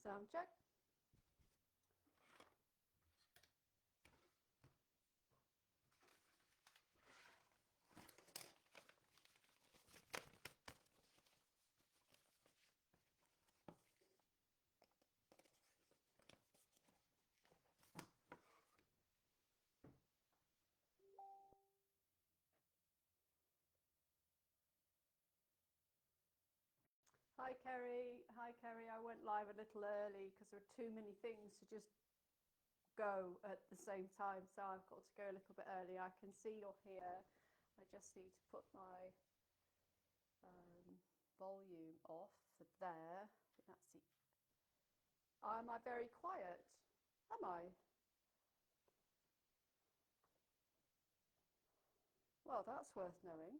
Sound check. Hi Kerry, hi Kerry. I went live a little early because there are too many things to just go at the same time, so I've got to go a little bit early. I can see you're here. I just need to put my volume off for there. That's it. Am I very quiet? Am I? Well, that's worth knowing.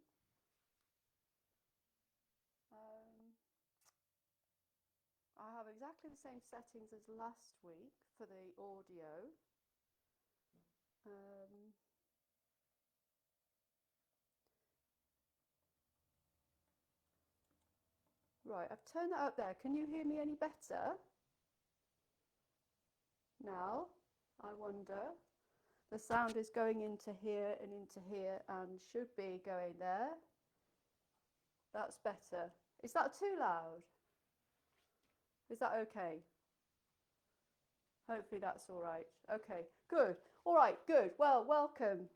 I have exactly the same settings as last week for the audio. Right, I've turned that up there. Can you hear me any better? Now, I wonder. The sound is going into here and should be going there. That's better. Is that too loud? Is that okay? Hopefully that's all right. Okay, good. All right, good. Well, welcome,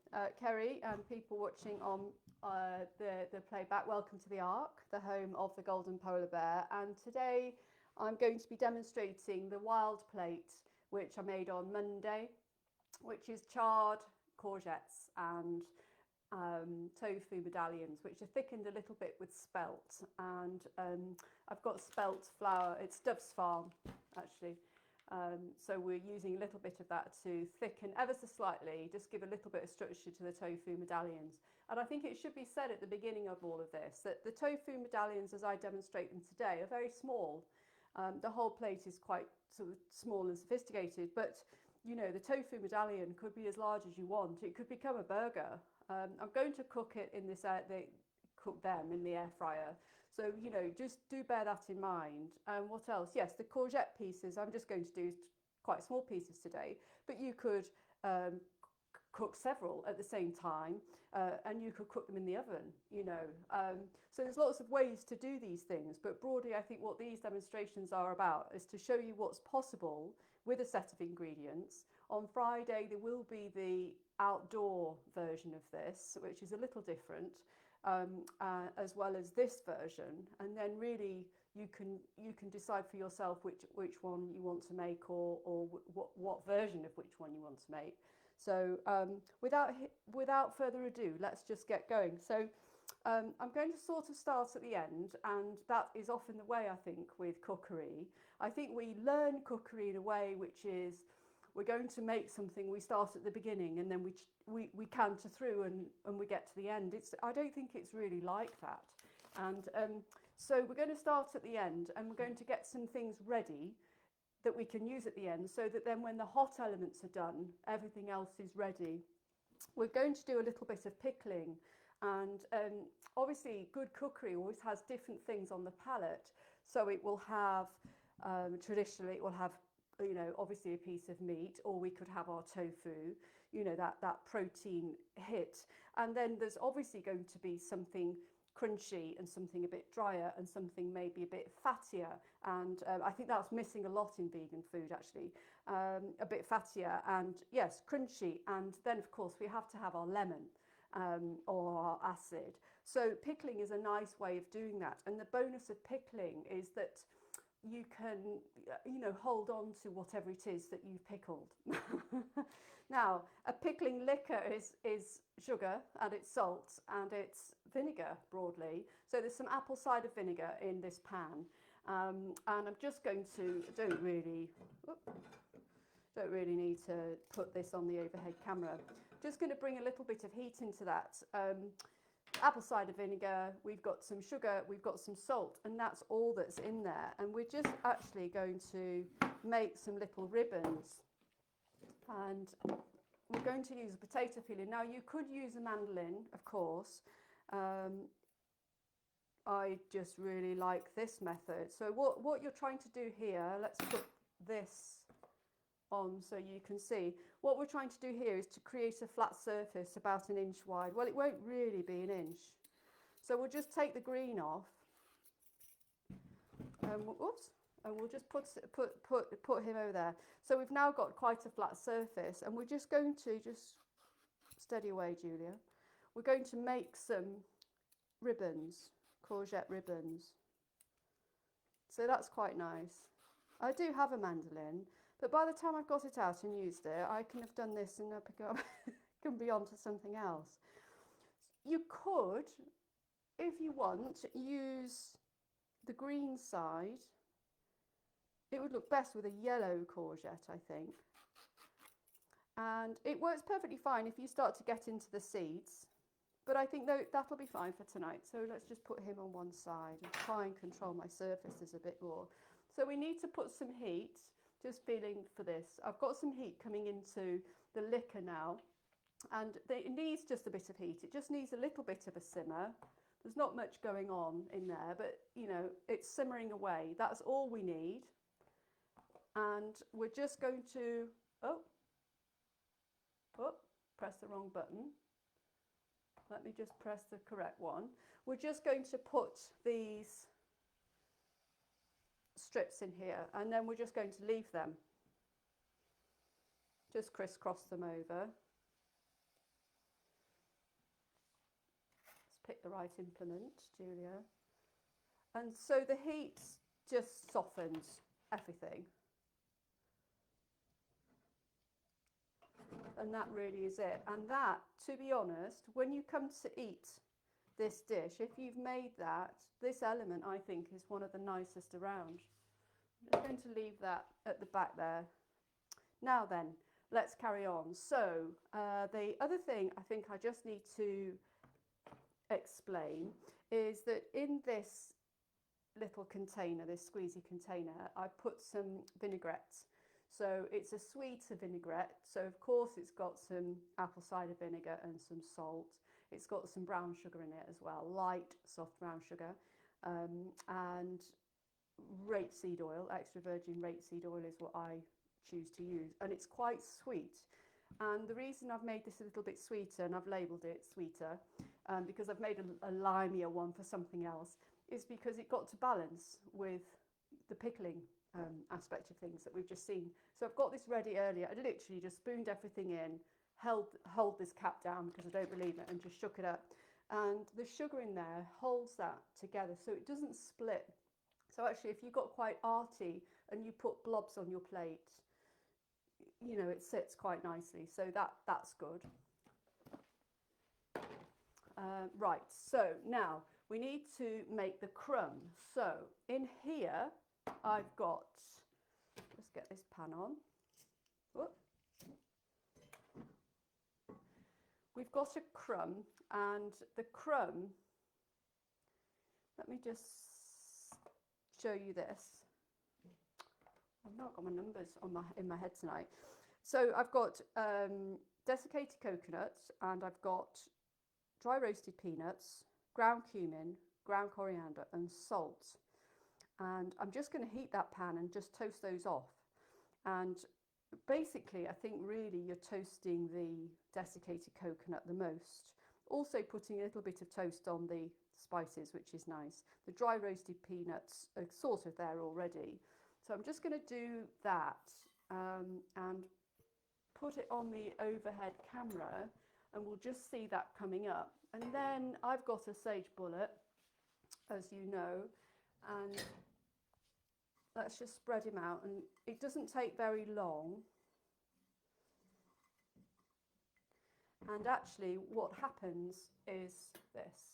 Kerry, and people watching on the playback. Welcome to the Ark, the home of the golden polar bear. And today I'm going to be demonstrating the wild plate, which I made on Monday, which is charred courgettes and tofu medallions, which are thickened a little bit with spelt. And I've got spelt flour. It's Dove's Farm, actually. So we're using a little bit of that to thicken ever so slightly, just give a little bit of structure to the tofu medallions. And I think it should be said at the beginning of all of this that the tofu medallions, as I demonstrate them today, are very small. The whole plate is quite sort of small and sophisticated, but you know, the tofu medallion could be as large as you want. It could become a burger. I'm going to cook it in this cook them in the air fryer. So, you know, just do bear that in mind. And what else? Yes, the courgette pieces, I'm just going to do quite small pieces today, but you could cook several at the same time and you could cook them in the oven, you know. So there's lots of ways to do these things, but broadly I think what these demonstrations are about is to show you what's possible with a set of ingredients. On Friday there will be the outdoor version of this, which is a little different, as well as this version, and then really you can decide for yourself which one you want to make or what version of which one you want to make. So without further ado, let's just get going. So I'm going to sort of start at the end, and that is often the way I think with cookery. I think we learn cookery in a way which is we're going to make something, we start at the beginning and then we canter through and we get to the end. I don't think it's really like that. And so we're going to start at the end and we're going to get some things ready that we can use at the end so that then when the hot elements are done, everything else is ready. We're going to do a little bit of pickling, and obviously good cookery always has different things on the palette. So it will have, traditionally it will have, you know, obviously a piece of meat, or we could have our tofu, you know, that protein hit. And then there's obviously going to be something crunchy and something a bit drier and something maybe a bit fattier. And I think that's missing a lot in vegan food, actually. A bit fattier and yes, crunchy. And then of course we have to have our lemon or our acid. So pickling is a nice way of doing that. And the bonus of pickling is that you can, you know, hold on to whatever it is that you've pickled. Now, a pickling liquor is sugar and it's salt and it's vinegar broadly. So there's some apple cider vinegar in this pan, and I'm just going to, don't really need to put this on the overhead camera. Just going to bring a little bit of heat into that. Apple cider vinegar, we've got some sugar, we've got some salt, and that's all that's in there. And we're just actually going to make some little ribbons. And we're going to use a potato peeler. Now you could use a mandolin, of course. I just really like this method. So what you're trying to do here, let's this on so you can see. What we're trying to do here is to create a flat surface about 1 inch wide. Well, it won't really be 1 inch. So we'll just take the green off. Oops. And we'll just put him over there. So we've now got quite a flat surface, and we're just going to steady away, Julia. We're going to make some ribbons, courgette ribbons. So that's quite nice. I do have a mandolin, but by the time I've got it out and used it, I can have done this and can be on to something else. You could, if you want, use the green side. It would look best with a yellow courgette, I think. And it works perfectly fine if you start to get into the seeds. But I think that'll be fine for tonight. So let's just put him on one side and try and control my surfaces a bit more. So we need to put some heat, just feeling for this. I've got some heat coming into the liquor now. And it needs just a bit of heat. It just needs a little bit of a simmer. There's not much going on in there, but you know, it's simmering away. That's all we need. And we're just going to, press the wrong button. Let me just press the correct one. We're just going to put these strips in here, and then we're just going to leave them. Just crisscross them over. Let's pick the right implement, Julia. And so the heat just softens everything. And that really is it. And that, to be honest, when you come to eat this dish, if you've made that, this element, I think, is one of the nicest around. I'm just going to leave that at the back there. Now then, let's carry on. So the other thing I think I just need to explain is that in this little container, this squeezy container, I put some vinaigrette. So it's a sweeter vinaigrette. So of course it's got some apple cider vinegar and some salt. It's got some brown sugar in it as well, light, soft brown sugar, and rapeseed oil, extra virgin rapeseed oil is what I choose to use. And it's quite sweet. And the reason I've made this a little bit sweeter, and I've labelled it sweeter, because I've made a limier one for something else, is because it got to balance with the pickling aspect of things that we've just seen. So I've got this ready earlier. I literally just spooned everything in, held this cap down because I don't believe it, and just shook it up. And the sugar in there holds that together so it doesn't split. So actually, if you've got quite arty and you put blobs on your plate, you know, it sits quite nicely. So that's good. Right, so now we need to make the crumb. So in here, I've got, let's get this pan on. Whoop. We've got a crumb, and the crumb, let me just show you this. I've not got my numbers on in my head tonight. So I've got desiccated coconuts, and I've got dry roasted peanuts, ground cumin, ground coriander, and salt. And I'm just going to heat that pan and just toast those off. And basically, I think really you're toasting the desiccated coconut the most. Also putting a little bit of toast on the spices, which is nice. The dry roasted peanuts are sort of there already. So I'm just going to do that and put it on the overhead camera, and we'll just see that coming up. And then I've got a sage bullet, as you know, and let's just spread him out, and it doesn't take very long. And actually what happens is this.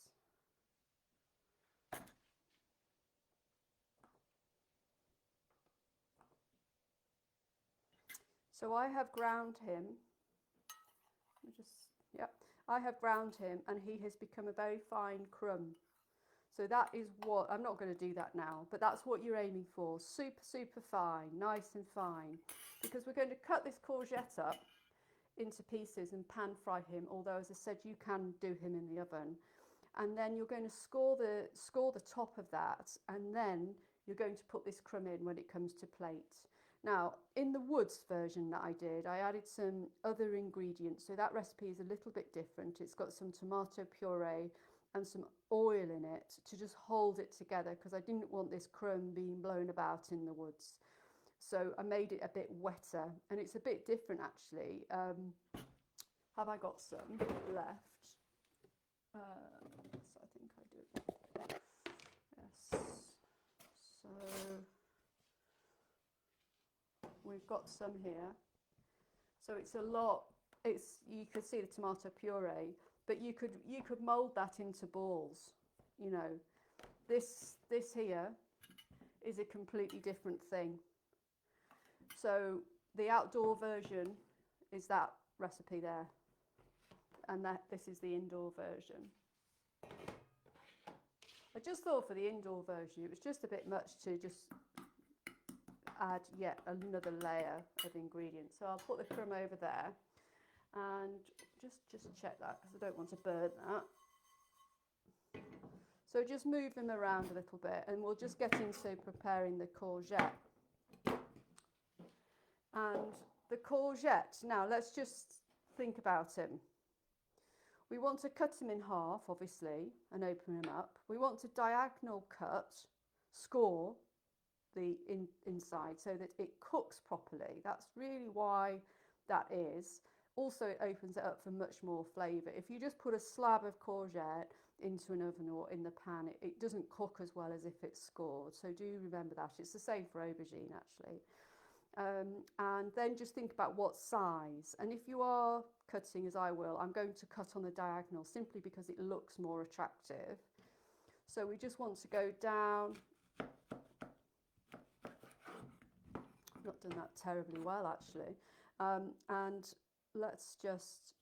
So I have ground him. I have ground him, and he has become a very fine crumb. So that is what, I'm not going to do that now, but that's what you're aiming for. Super, super fine, nice and fine. Because we're going to cut this courgette up into pieces and pan fry him, although as I said, you can do him in the oven. And then you're going to score the top of that, and then you're going to put this crumb in when it comes to plate. Now, in the woods version that I did, I added some other ingredients. So that recipe is a little bit different. It's got some tomato puree and some oil in it to just hold it together because I didn't want this crumb being blown about in the woods. So I made it a bit wetter, and it's a bit different actually. Have I got some left? Yes, I think I do. Yes. So we've got some here. So it's a lot. It's, you could see the tomato puree, but you could mold that into balls. You know, this here is a completely different thing. So the outdoor version is that recipe there, and this is the indoor version. I just thought for the indoor version it was just a bit much to just add yet another layer of ingredients. So I'll put the crumb over there and just check that because I don't want to burn that. So just move them around a little bit and we'll just get into preparing the courgette. And the courgette, now let's just think about him. We want to cut him in half, obviously, and open him up. We want to diagonal cut, score the inside so that it cooks properly. That's really why that is. Also, it opens it up for much more flavour. If you just put a slab of courgette into an oven or in the pan, it doesn't cook as well as if it's scored. So do remember that. It's the same for aubergine, actually. And then just think about what size. And if you are cutting, as I will, I'm going to cut on the diagonal simply because it looks more attractive. So we just want to go down. Not done that terribly well, actually. And let's just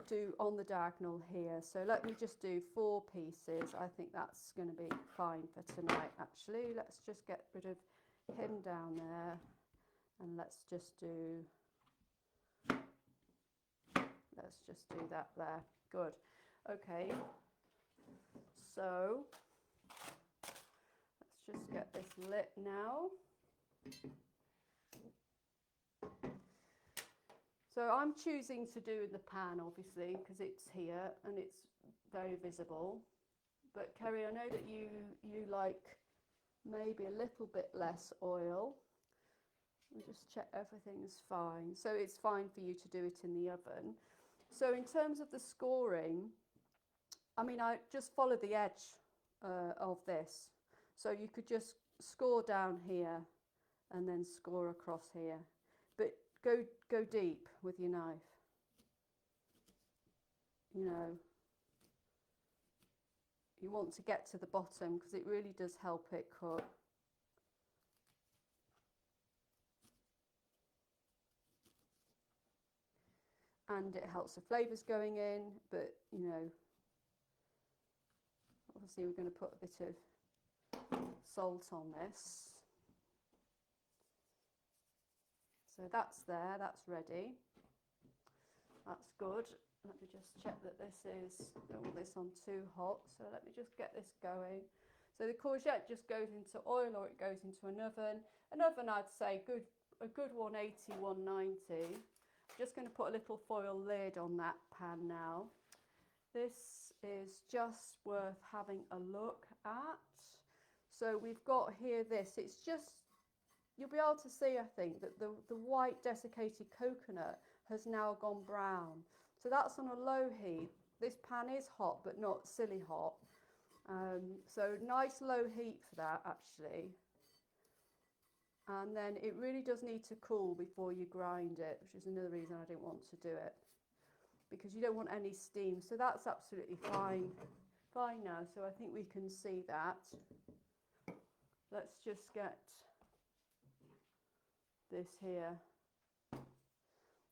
do on the diagonal here. So let me just do 4 pieces. I think that's going to be fine for tonight, actually. Let's just get rid of him down there. And let's just do that there. Good. Okay. So let's just get this lit now. So I'm choosing to do in the pan, obviously, because it's here and it's very visible. But Kerry, I know that you like maybe a little bit less oil. We'll just check everything's fine. So it's fine for you to do it in the oven. So in terms of the scoring, I mean, I just follow the edge of this. So you could just score down here and then score across here. But go deep with your knife. You know, you want to get to the bottom because it really does help it cook. And it helps the flavours going in, but you know, obviously we're going to put a bit of salt on this. So that's there, that's ready. That's good. Let me just check that this is, don't want this on too hot, so let me just get this going. So the courgette just goes into oil or it goes into an oven. An oven, I'd say a good 180, 190. Just going to put a little foil lid on that pan now. This is just worth having a look at. So we've got here this, it's just, you'll be able to see, I think, that the white desiccated coconut has now gone brown. So that's on a low heat. This pan is hot, but not silly hot. So nice low heat for that, actually. And then it really does need to cool before you grind it, which is another reason I didn't want to do it, because you don't want any steam. So that's absolutely fine now. So I think we can see that. Let's just get this here.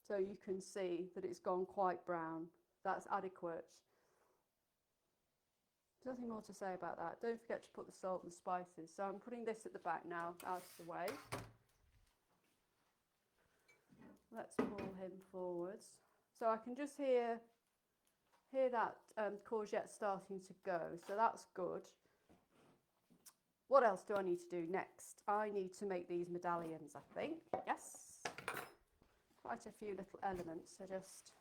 So you can see that it's gone quite brown. That's adequate. Nothing more to say about that. Don't forget to put the salt and spices. So I'm putting this at the back now, out of the way. Let's pull him forwards. So I can just hear that courgette starting to go. So that's good. what else do I need to do next? I need to make these medallions, I think. Yes. Quite a few little elements to just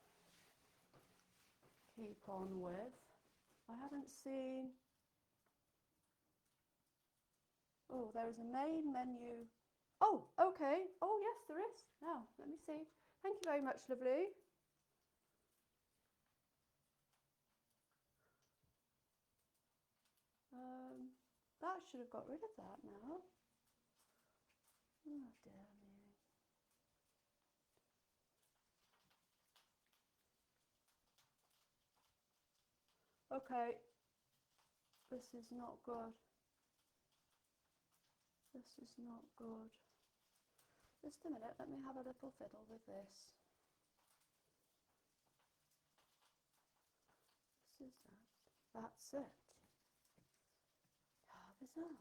keep on with. I haven't seen... Oh, there is a main menu. Oh, okay. Oh, yes, there is. Now, let me see. Thank you very much, lovely. That should have got rid of that now. Oh, dear me. Okay. This is not good. This is not good. Just a minute, let me have a little fiddle with this. This is that. That's it. How bizarre.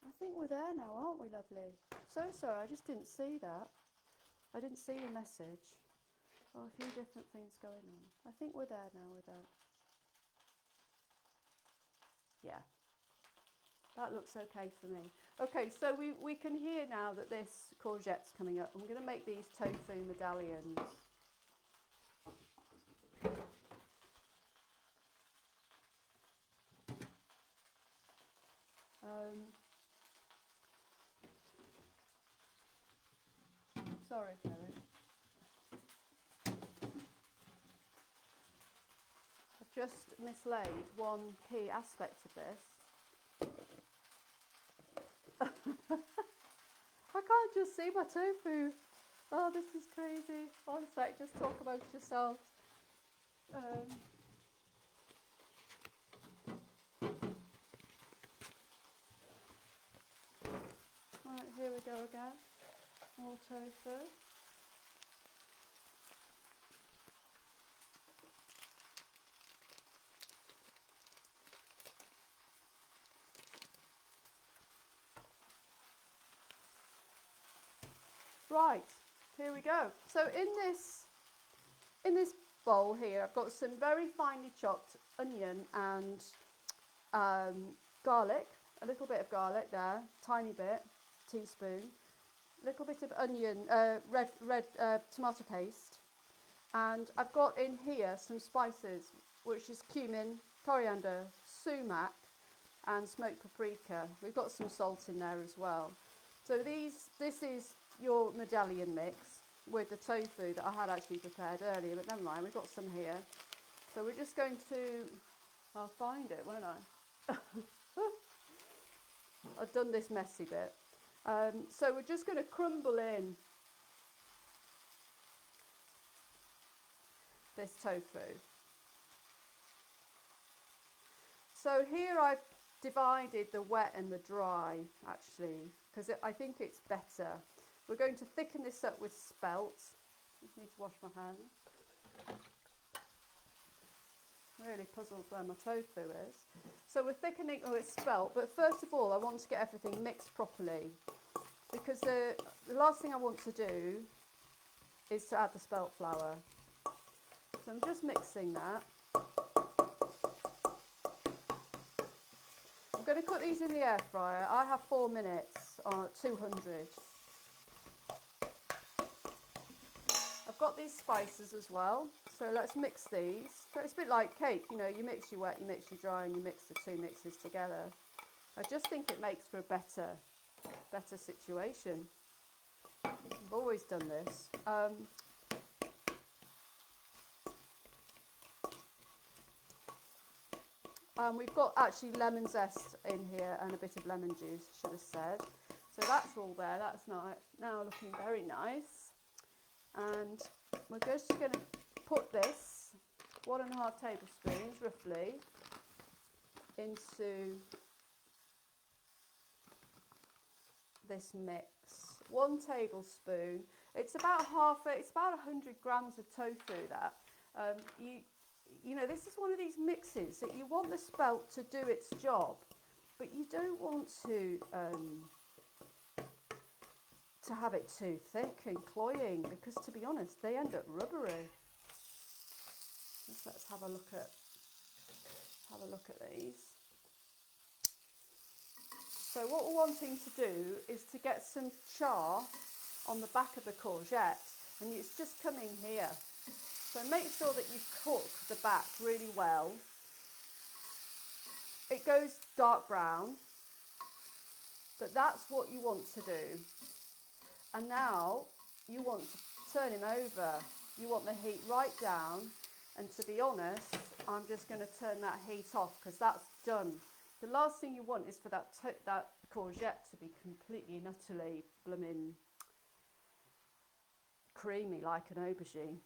I think we're there now, aren't we, lovely? So sorry, I just didn't see that. I didn't see the message. Oh, a few different things going on. I think we're there now with that. Yeah. That looks okay for me. Okay, so we can hear now that this courgette's coming up. I'm going to make these tofu medallions. Sorry, Kelly. I've just mislaid one key aspect of this. I can't just see my tofu. Oh, this is crazy. One sec, just talk about yourselves. Right, here we go again. More tofu. Right, here we go. So in this bowl here, I've got some very finely chopped onion and garlic, a little bit of garlic there, tiny bit, teaspoon, little bit of onion, red tomato paste, and I've got in here some spices, which is cumin, coriander, sumac, and smoked paprika. We've got some salt in there as well. So this is your medallion mix with the tofu that I had actually prepared earlier, but never mind, we've got some here. So we're just going to, I'll find it, won't I? I've done this messy bit. So we're just going to crumble in this tofu. So here I've divided the wet and the dry, actually, because I think it's better. We're going to thicken this up with spelt. I need to wash my hands. Really puzzled where my tofu is. So we're thickening it with spelt, but first of all I want to get everything mixed properly, because the last thing I want to do is to add the spelt flour. So I'm just mixing that. I'm going to put these in the air fryer. I have 4 minutes on 200. I've got these spices as well, so let's mix these. It's a bit like cake, you know, you mix your wet, you mix your dry, and you mix the two mixes together. I just think it makes for a better situation. I've always done this. We've got actually lemon zest in here and a bit of lemon juice, should have said. So that's all there, that's now looking very nice. And we're just going to put this 1.5 tablespoons roughly into this mix. 1 tablespoon. It's about 100 grams of tofu. That you know, this is one of these mixes that you want the spelt to do its job, but you don't want to have it too thick and cloying, because to be honest they end up rubbery. Let's have a look at these. So what we're wanting to do is to get some char on the back of the courgette, and it's just coming here. So make sure that you cook the back really well. It goes dark brown, but that's what you want to do. And now you want to turn him over. You want the heat right down, and to be honest, I'm just going to turn that heat off because that's done. The last thing you want is for that courgette to be completely and utterly blooming creamy like an aubergine.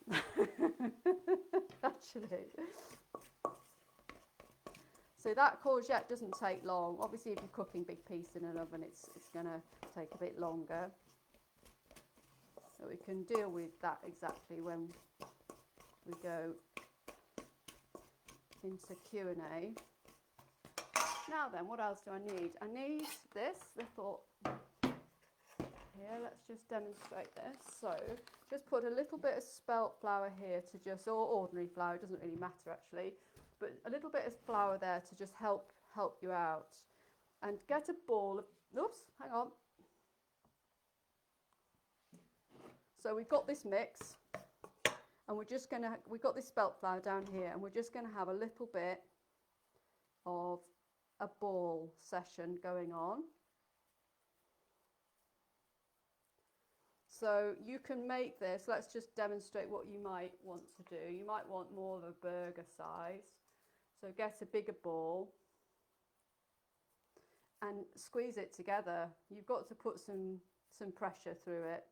Actually. So that courgette doesn't take long. Obviously, if you're cooking big piece in an oven, it's going to take a bit longer. So we can deal with that exactly when we go into Q&A. Now then, what else do I need? I need this little, here, let's just demonstrate this. So just put a little bit of spelt flour here to just, or ordinary flour, it doesn't really matter actually, but a little bit of flour there to just help you out. And get a ball of, oops, hang on. So we've got this mix, and we've got this spelt flour down here, and we're just going to have a little bit of a ball session going on. So you can make this, let's just demonstrate what you might want to do. You might want more of a burger size. So get a bigger ball and squeeze it together. You've got to put some pressure through it,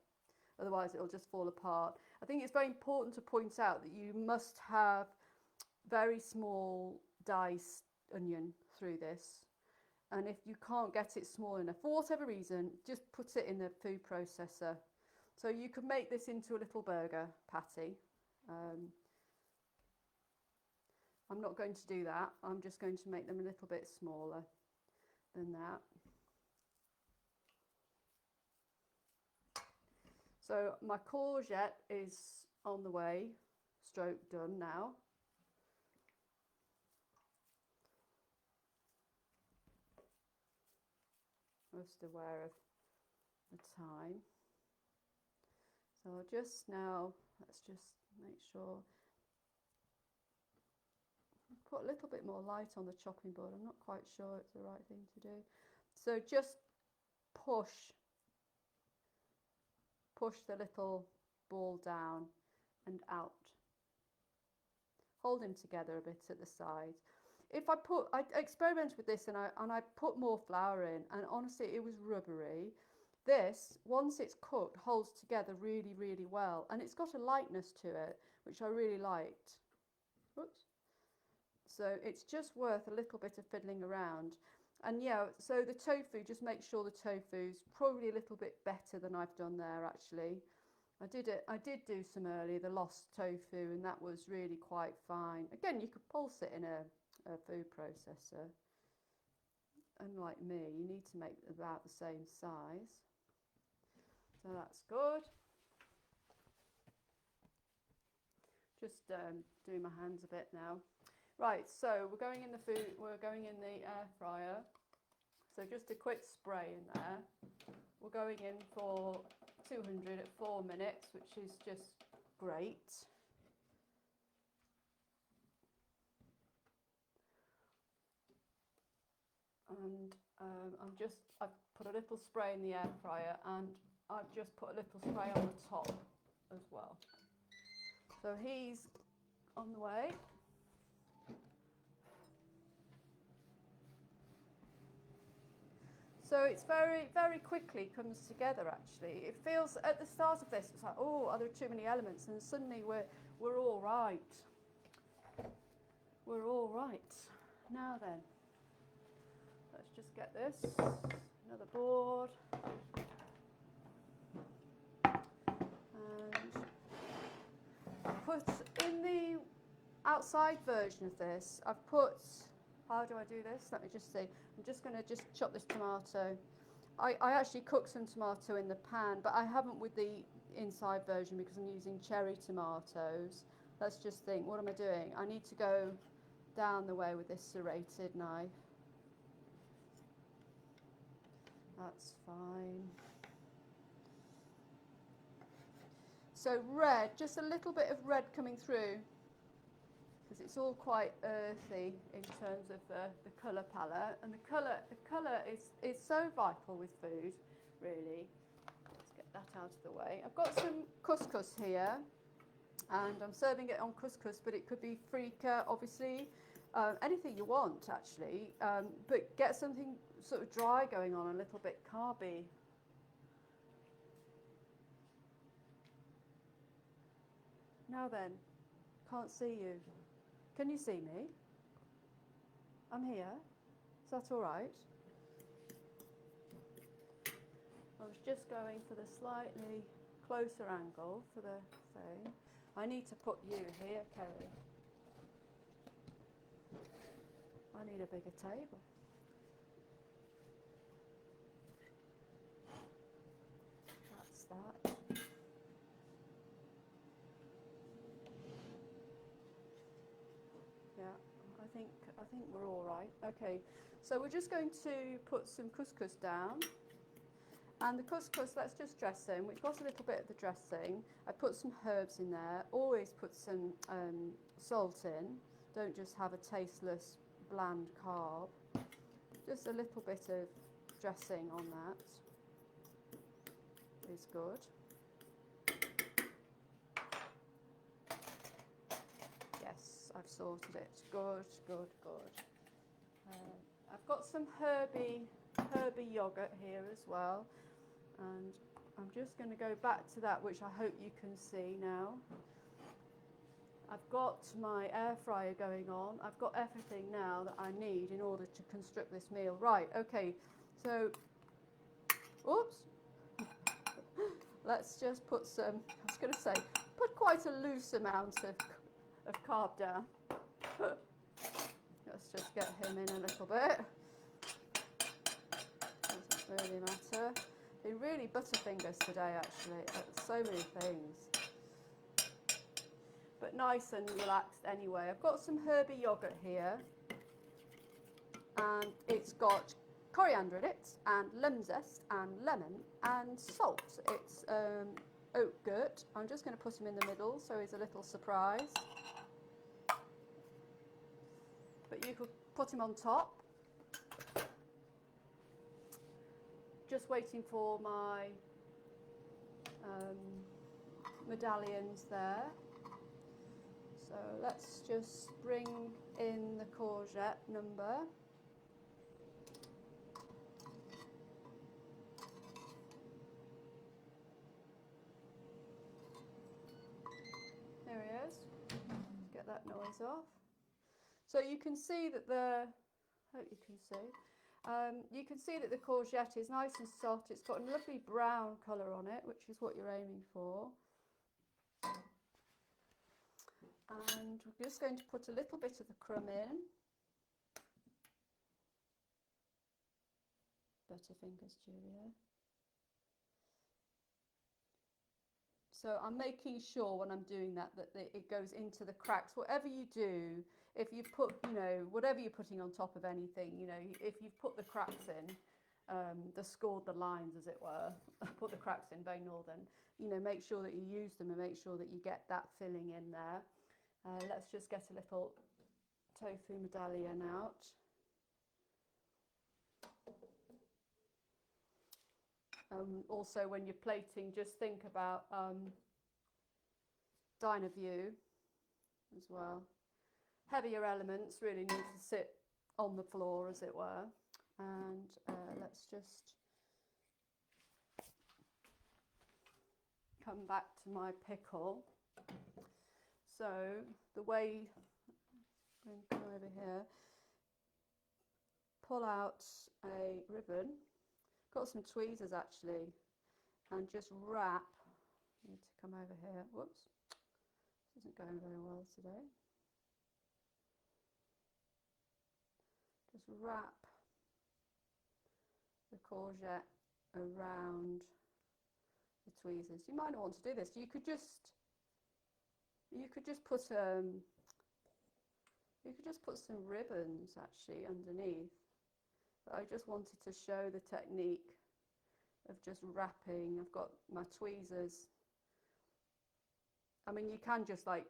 otherwise it'll just fall apart. I think it's very important to point out that you must have very small diced onion through this, and if you can't get it small enough for whatever reason, just put it in the food processor. So you could make this into a little burger patty. I'm not going to do that. I'm just going to make them a little bit smaller than that. So my courgette is on the way, stroke done now. Most aware of the time. So I'll just now, let's just make sure, put a little bit more light on the chopping board. I'm not quite sure it's the right thing to do. So just push the little ball down and out. Hold him together a bit at the sides. If I experimented with this and I put more flour in, and honestly it was rubbery. This, once it's cooked, holds together really, really well, and it's got a lightness to it, which I really liked. Oops. So it's just worth a little bit of fiddling around. And yeah, so the tofu, just make sure the tofu's probably a little bit better than I've done there actually. I did do some earlier, the lost tofu, and that was really quite fine. Again, you could pulse it in a food processor. Unlike me, you need to make about the same size. So that's good. Just doing my hands a bit now. Right, so we're going in the air fryer. So just a quick spray in there. We're going in for 200 at 4 minutes, which is just great. And I've put a little spray in the air fryer, and I've just put a little spray on the top as well. So he's on the way. So it's very, very quickly comes together actually. It feels at the start of this, it's like, oh, are there too many elements? And suddenly we're all right. We're all right. Now then, let's just get this, another board. And put in the outside version of this, I've put, how do I do this? Let me just see. I'm just going to chop this tomato. I actually cooked some tomato in the pan, but I haven't with the inside version because I'm using cherry tomatoes. Let's just think, what am I doing? I need to go down the way with this serrated knife. That's fine. So red, just a little bit of red coming through, because it's all quite earthy in terms of the colour palette, and the colour is so vital with food, really. Let's get that out of the way. I've got some couscous here, and I'm serving it on couscous, but it could be frika, obviously, anything you want actually, but get something sort of dry going on, a little bit carby. Now then, can't see you. Can you see me? I'm here. Is that all right? I was just going for the slightly closer angle for the thing. I need to put you here, Kerry. I need a bigger table. That's that. Yeah, I think we're all right. Okay, so we're just going to put some couscous down. And the couscous, let's just dressing, which was a little bit of the dressing. I put some herbs in there. Always put some salt in. Don't just have a tasteless, bland carb. Just a little bit of dressing on that is good. Yes, I've sorted it. Good, good, good. I've got some herby yogurt here as well. And I'm just going to go back to that, which I hope you can see now. I've got my air fryer going on. I've got everything now that I need in order to construct this meal. Right, okay, so, oops. Let's just put some, I was going to say, put quite a loose amount of carb down. Let's just get him in a little bit. Doesn't really matter. Been really butterfingers today, actually. So many things. But nice and relaxed anyway. I've got some herby yogurt here. And it's got coriander in it, and lemon zest, and lemon, and salt. It's oat gurt. I'm just going to put him in the middle so he's a little surprise. But you could put him on top. Just waiting for my medallions there. So let's just bring in the courgette number. There he is. Get that noise off. So you can see that hope you can see. You can see that the courgette is nice and soft. It's got a lovely brown colour on it, which is what you're aiming for. And we're just going to put a little bit of the crumb in. Butterfingers, Julia. So I'm making sure when I'm doing that it goes into the cracks. Whatever you do, if you put, whatever you're putting on top of anything, if you've put the cracks in, scored the lines, as it were, put the cracks in, very northern, make sure that you use them and make sure that you get that filling in there. Let's just get a little tofu medallion out. Also, when you're plating, just think about diner view as well. Heavier elements really need to sit on the floor, as it were. And let's just come back to my pickle. So the way, I'm going to come over here, pull out a ribbon. Got some tweezers actually, and just wrap. I need to come over here. Whoops, this isn't going very well today. Just wrap the courgette around the tweezers. You might not want to do this. You could just put some ribbons actually underneath. But I just wanted to show the technique of just wrapping. I've got my tweezers. I mean, you can just like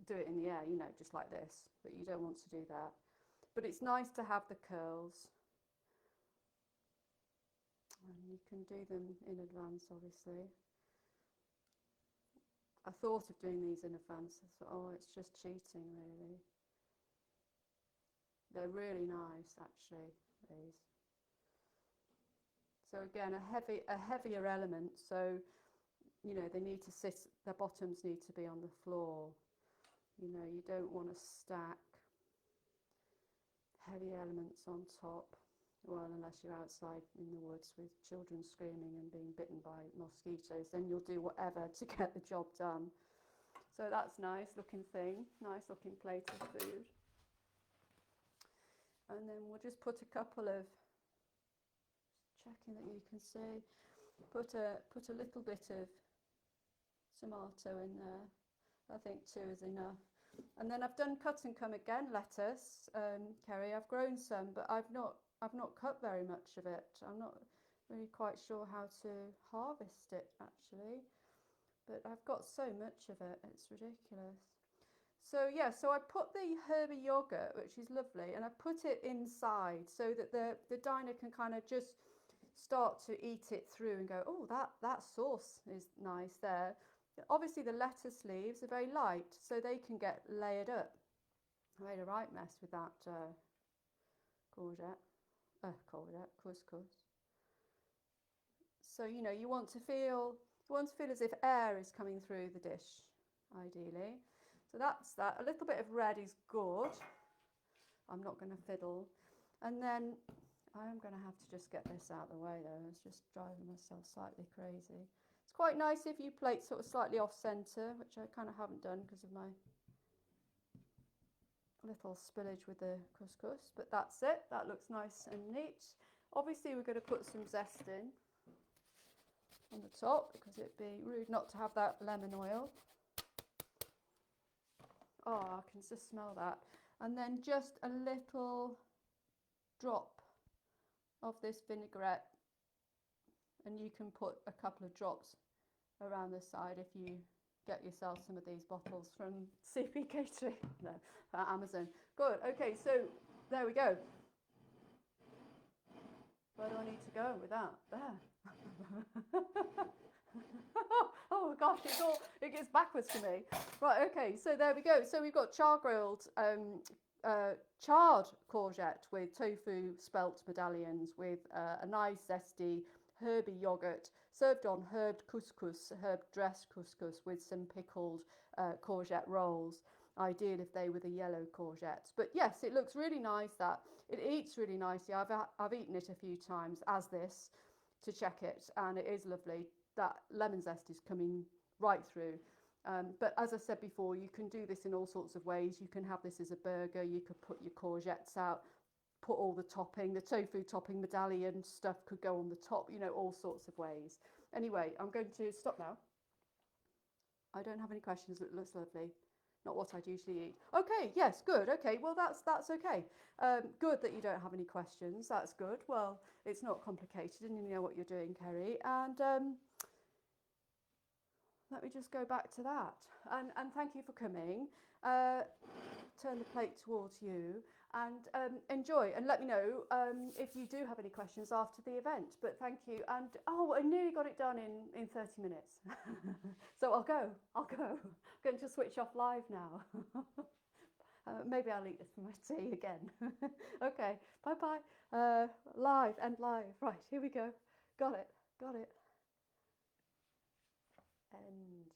do it in the air, you know, just like this, but you don't want to do that. But it's nice to have the curls. And you can do them in advance, obviously. I thought of doing these in advance. I thought, oh, it's just cheating, really. They're really nice, actually, these. So again, a heavier element. So, you know, they need to sit, their bottoms need to be on the floor. You know, you don't want to stack heavy elements on top. Well, unless you're outside in the woods with children screaming and being bitten by mosquitoes, then you'll do whatever to get the job done. So that's nice looking thing, nice looking plate of food. And then we'll just put a couple of, checking that you can see, put a little bit of tomato in there. I think 2 is enough. And then I've done cut and come again lettuce, Kerry. I've grown some, but I've not cut very much of it. I'm not really quite sure how to harvest it actually, but I've got so much of it, it's ridiculous. So yeah, so I put the herby yogurt, which is lovely, and I put it inside so that the diner can kind of just start to eat it through and go, oh, that sauce is nice there. Obviously the lettuce leaves are very light, so they can get layered up. I made a right mess with that couscous. So you know, you want to feel as if air is coming through the dish, ideally. So that's that. A little bit of red is good. I'm not going to fiddle. And then I am going to have to just get this out of the way though. It's just driving myself slightly crazy. It's quite nice if you plate sort of slightly off centre, which I kind of haven't done because of my little spillage with the couscous, but that's it. That looks nice and neat. Obviously we're going to put some zest in on the top because it'd be rude not to have that lemon oil. Oh, I can just smell that. And then just a little drop of this vinaigrette, and you can put a couple of drops around the side if you get yourself some of these bottles from CP Catering, no, Amazon. Good, okay, so there we go. Where do I need to go with that? There. Oh gosh, it gets backwards for me. Right, okay, so there we go. So we've got char-grilled, charred courgette with tofu, spelt medallions with a nice zesty herby yogurt, served on herb dressed couscous with some pickled courgette rolls. Ideal if they were the yellow courgettes. But yes, it looks really nice. That it eats really nicely. I've eaten it a few times as this to check it, and it is lovely. That lemon zest is coming right through. But as I said before, you can do this in all sorts of ways. You can have this as a burger. You could put your courgettes out, put all the topping, the tofu topping medallion stuff could go on the top, you know, all sorts of ways. Anyway, I'm going to stop now. I don't have any questions. It looks lovely. Not what I'd usually eat. Okay, yes, good. Okay, well, that's okay. Good that you don't have any questions. That's good. Well, it's not complicated and you know what you're doing, Kerry. And let me just go back to that. And thank you for coming. Turn the plate towards you and enjoy. And let me know if you do have any questions after the event. But thank you. And oh, I nearly got it done in 30 minutes. So I'll go. I'm going to switch off live now. Maybe I'll eat this for my tea again. Okay, bye-bye. Live, end live. Right, here we go. Got it. End.